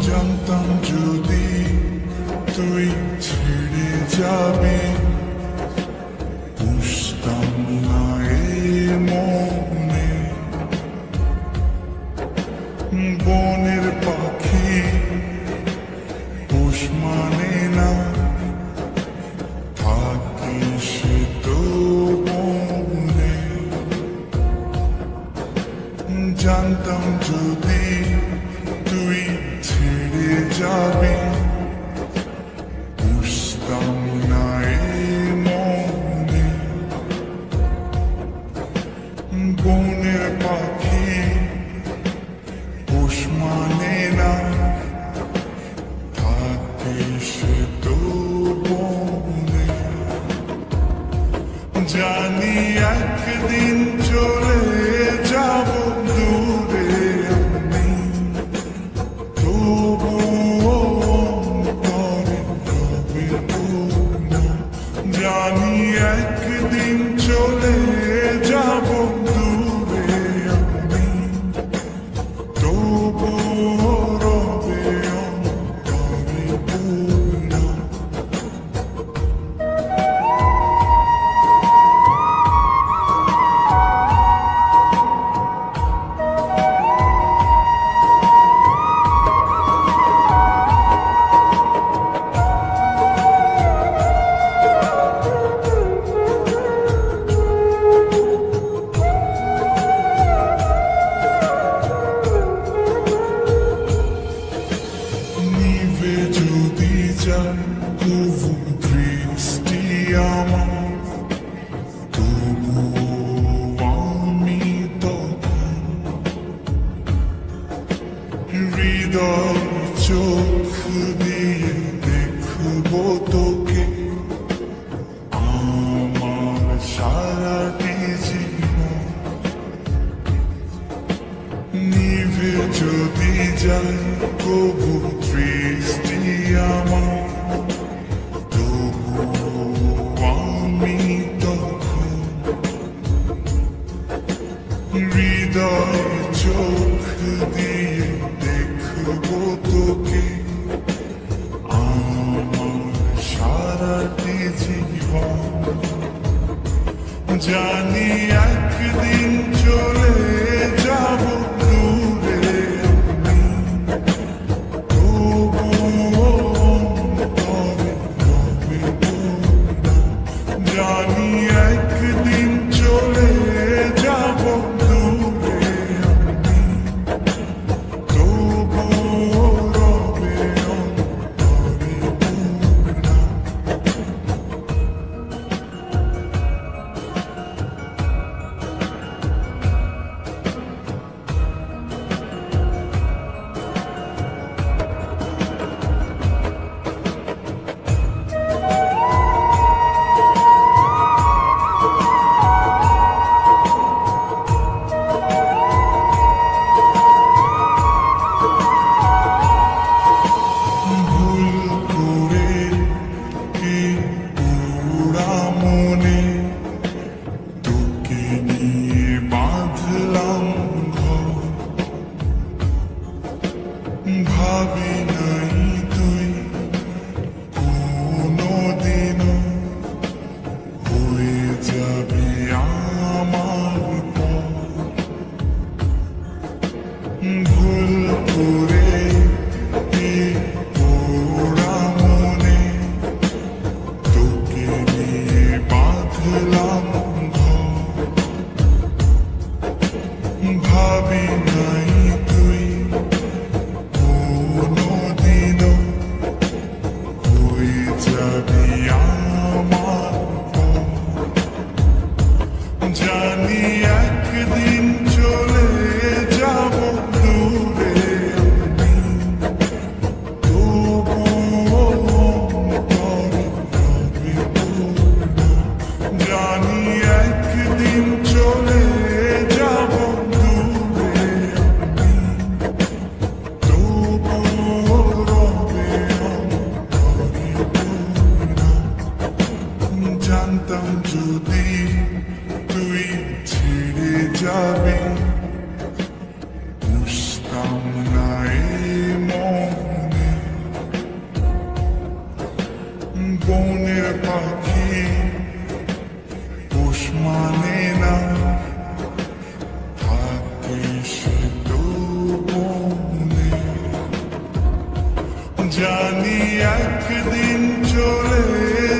জানতাম যদি তুই ছেড়ে যাবি, বুঝতাম না এ মনে। বনের পাখি পোষ মানে না, থাকে সে তো বনে। জানতাম যদি তুই ছেড়ে যাবি, বুঝতাম না এ মনে। বনের পাখি পোষ মানে না, থাকে সে তো বনে। জানি একদিন চলে যাব দূরে আমি, তবুও অন্তরে রবে পূর্ণ। জানি একদিন চলে যাব দূরে আমি, তবুও রবে অন্তরে পূর্ণ। নিভে যদি যায় তবু দৃষ্টি আমার, তবু আমি তখন হৃদয় চোখ দিয়ে দেখবো তোকে আমার সারাটি জীবন। নিভে যদি যায় তবু দৃষ্টি আমার, তবু আমি তখন হৃদয় চোখ দিয়ে দেখবো তোকে আমার সারাটি জীবন। জানি একদিন চলে যাব দূরে আমি, তবুও অন্তরে রবে পূর্ণ। জানি একদিন চলে যাব দূরে আমি, তবুও রবে অন্তরে পূর্ণ। ভাবি নাই তুই কোনদিনও হয়ে যাবে আমার পর। ভুল করে এই পোড়া মনে তোকে নিয়ে বাঁধলাম ঘর। ভাবি নাই তুই কোনদিনও হয়ে যাবি আমার পর। জানি একদিন চলে যাব দূরে আমি, তবুও অন্তরে রবে পূর্ণ। জানি একদিন চলে যাব দূরে আমি, তবুও রবে অন্তরে পূর্ণ। জানতাম যদি যাবি বুঝতাম না এই মনে বনের পাখি পোষ মানে না থাকে সে তো বনে জানি একদিন চলে